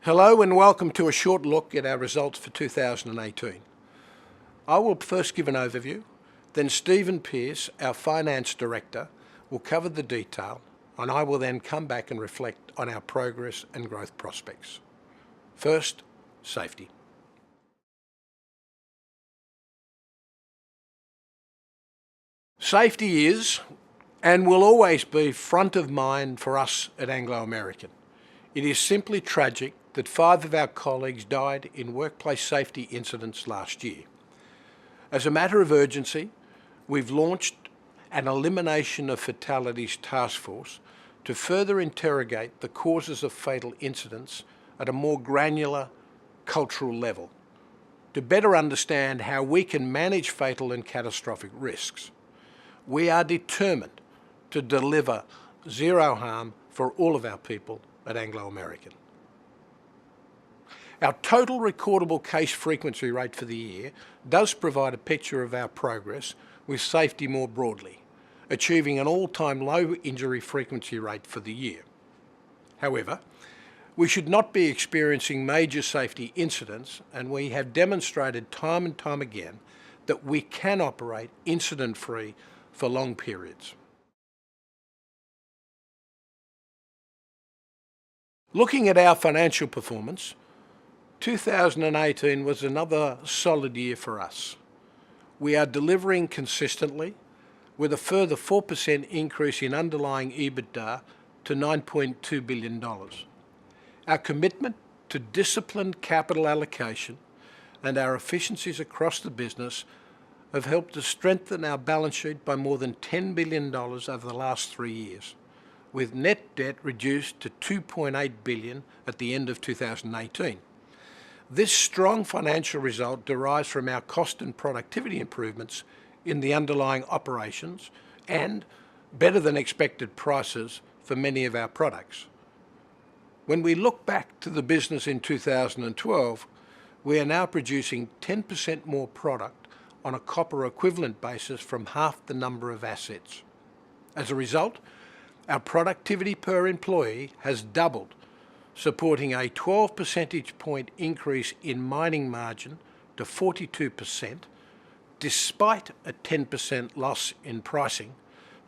Hello and welcome to a short look at our results for 2018. I will first give an overview, then Stephen Pearce, our Finance Director, will cover the detail, and I will then come back and reflect on our progress and growth prospects. First, safety. Safety is and will always be front of mind for us at Anglo American. It is simply tragic that 5 of our colleagues died in workplace safety incidents last year. As a matter of urgency, we've launched an Elimination of Fatalities task force to further interrogate the causes of fatal incidents at a more granular cultural level, to better understand how we can manage fatal and catastrophic risks. We are determined to deliver zero harm for all of our people at Anglo American. Our total recordable case frequency rate for the year does provide a picture of our progress with safety more broadly, achieving an all-time low injury frequency rate for the year. However, we should not be experiencing major safety incidents, and we have demonstrated time and time again that we can operate incident-free for long periods. Looking at our financial performance, 2018 was another solid year for us. We are delivering consistently with a further 4% increase in underlying EBITDA to $9.2 billion. Our commitment to disciplined capital allocation and our efficiencies across the business have helped to strengthen our balance sheet by more than $10 billion over the last 3 years, with net debt reduced to $2.8 billion at the end of 2018. This strong financial result derives from our cost and productivity improvements in the underlying operations and better than expected prices for many of our products. When we look back to the business in 2012, we are now producing 10% more product on a copper equivalent basis from half the number of assets. As a result, our productivity per employee has doubled, supporting a 12 percentage point increase in mining margin to 42%, despite a 10% loss in pricing,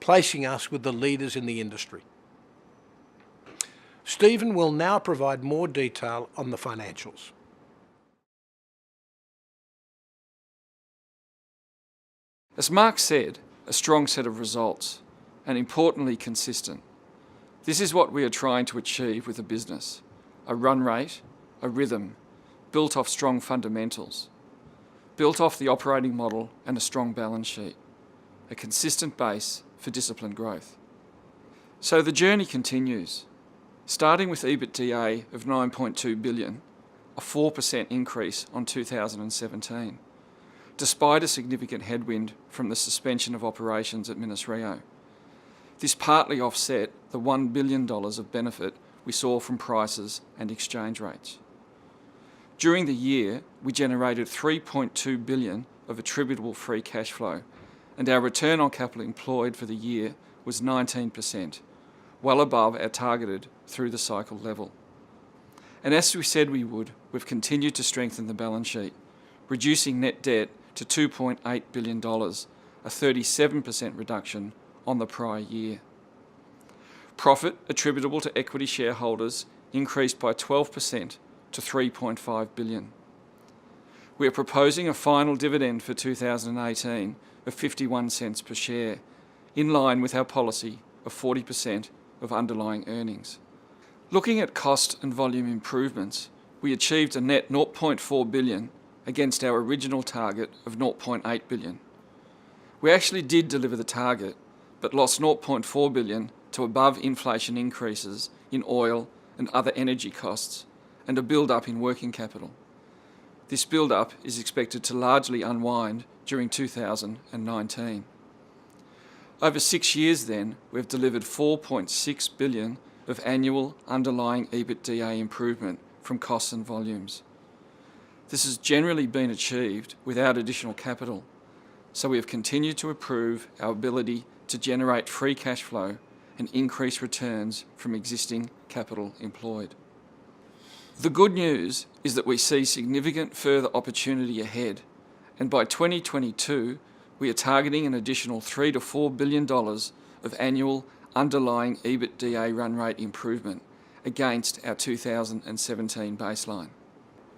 placing us with the leaders in the industry. Stephen will now provide more detail on the financials. As Mark said, a strong set of results, and importantly consistent. This is what we are trying to achieve with a business: a run rate, a rhythm, built off strong fundamentals, built off the operating model and a strong balance sheet, a consistent base for disciplined growth. So the journey continues, starting with EBITDA of $9.2 billion, a 4% increase on 2017, despite a significant headwind from the suspension of operations at Minas-Rio. This partly offset the $1 billion of benefit we saw from prices and exchange rates. During the year, we generated $3.2 billion of attributable free cash flow, and our return on capital employed for the year was 19%, well above our targeted through-the-cycle level. And as we said we would, we've continued to strengthen the balance sheet, reducing net debt to $2.8 billion, a 37% reduction on the prior year. Profit attributable to equity shareholders increased by 12% to $3.5 billion. We are proposing a final dividend for 2018 of 51 cents per share, in line with our policy of 40% of underlying earnings. Looking at cost and volume improvements, we achieved a net $0.4 billion against our original target of $0.8 billion. We actually did deliver the target, but lost $0.4 billion to above inflation increases in oil and other energy costs and a build-up in working capital. This build-up is expected to largely unwind during 2019. Over 6 years then, we've delivered $4.6 billion of annual underlying EBITDA improvement from costs and volumes. This has generally been achieved without additional capital, so we have continued to improve our ability to generate free cash flow and increase returns from existing capital employed. The good news is that we see significant further opportunity ahead, and by 2022 we are targeting an additional $3 to $4 billion of annual underlying EBITDA run rate improvement against our 2017 baseline.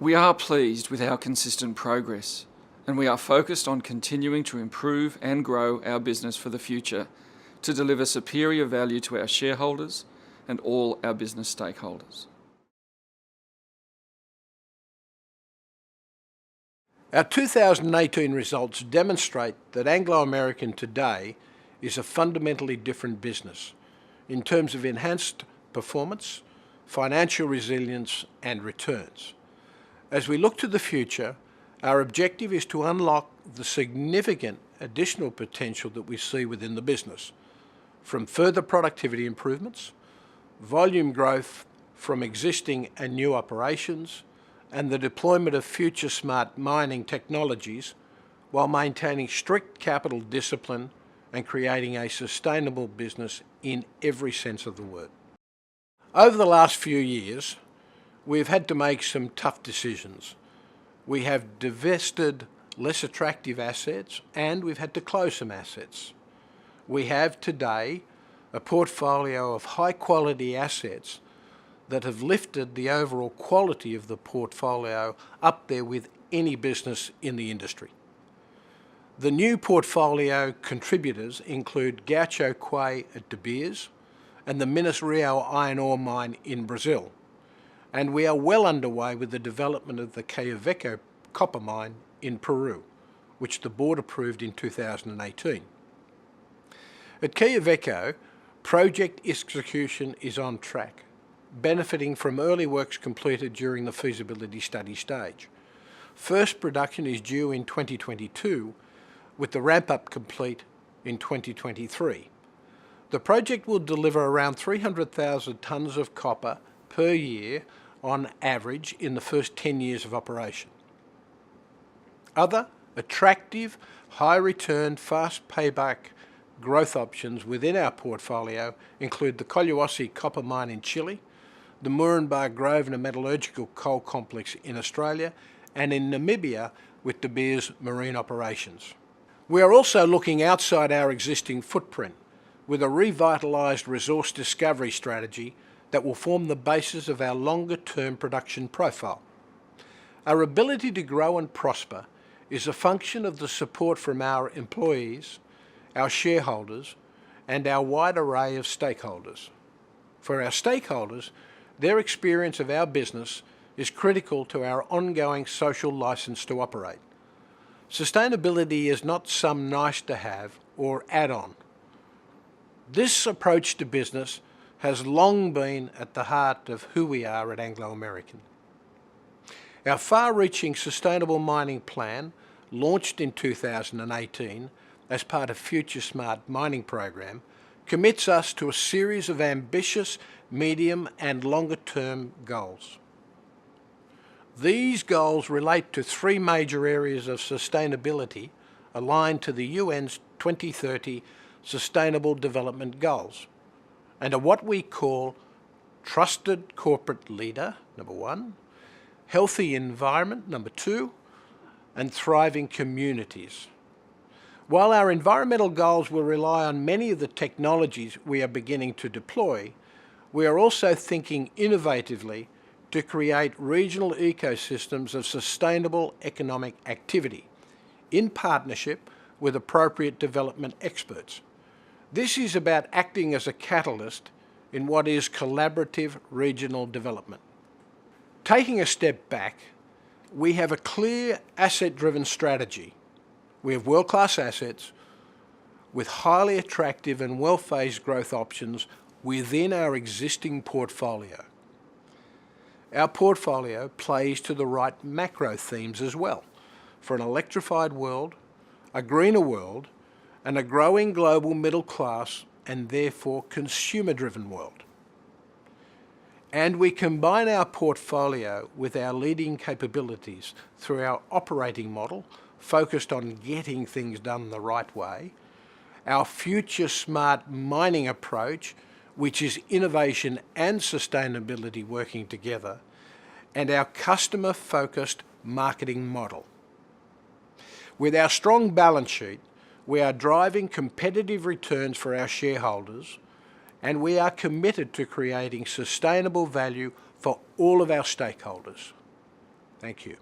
We are pleased with our consistent progress, and we are focused on continuing to improve and grow our business for the future to deliver superior value to our shareholders and all our business stakeholders. Our 2018 results demonstrate that Anglo American today is a fundamentally different business in terms of enhanced performance, financial resilience and returns. As we look to the future, our objective is to unlock the significant additional potential that we see within the business, from further productivity improvements, volume growth from existing and new operations, and the deployment of future smart mining technologies while maintaining strict capital discipline and creating a sustainable business in every sense of the word. Over the last few years, we've had to make some tough decisions. We have divested less attractive assets and we've had to close some assets. We have today a portfolio of high quality assets that have lifted the overall quality of the portfolio up there with any business in the industry. The new portfolio contributors include Gaucho Quay at De Beers and the Minas Rio iron ore mine in Brazil, and we are well underway with the development of the Quellaveco copper mine in Peru, which the board approved in 2018. At Quellaveco, project execution is on track, benefiting from early works completed during the feasibility study stage. First production is due in 2022, with the ramp-up complete in 2023. The project will deliver around 300,000 tonnes of copper per year on average in the first 10 years of operation. Other attractive, high-return, fast payback growth options within our portfolio include the Collahuasi copper mine in Chile, the Moranbah Grosvenor metallurgical coal complex in Australia, and in Namibia with De Beers marine operations. We are also looking outside our existing footprint with a revitalised resource discovery strategy that will form the basis of our longer-term production profile. Our ability to grow and prosper is a function of the support from our employees, our shareholders, and our wide array of stakeholders. For our stakeholders, their experience of our business is critical to our ongoing social licence to operate. Sustainability is not some nice to have or add-on. This approach to business has long been at the heart of who we are at Anglo American. Our far-reaching sustainable mining plan, launched in 2018 as part of Future Smart Mining Program, commits us to a series of ambitious medium and longer-term goals. These goals relate to three major areas of sustainability aligned to the UN's 2030 Sustainable Development Goals, and are what we call trusted corporate leader, number one, healthy environment, number two, and thriving communities. While our environmental goals will rely on many of the technologies we are beginning to deploy, we are also thinking innovatively to create regional ecosystems of sustainable economic activity in partnership with appropriate development experts. This is about acting as a catalyst in what is collaborative regional development. Taking a step back, we have a clear asset-driven strategy. We have world-class assets with highly attractive and well-phased growth options within our existing portfolio. Our portfolio plays to the right macro themes as well, for an electrified world, a greener world, and a growing global middle class and therefore consumer-driven world. And we combine our portfolio with our leading capabilities through our operating model focused on getting things done the right way, our future smart mining approach, which is innovation and sustainability working together, and our customer-focused marketing model. With our strong balance sheet, we are driving competitive returns for our shareholders, and we are committed to creating sustainable value for all of our stakeholders. Thank you.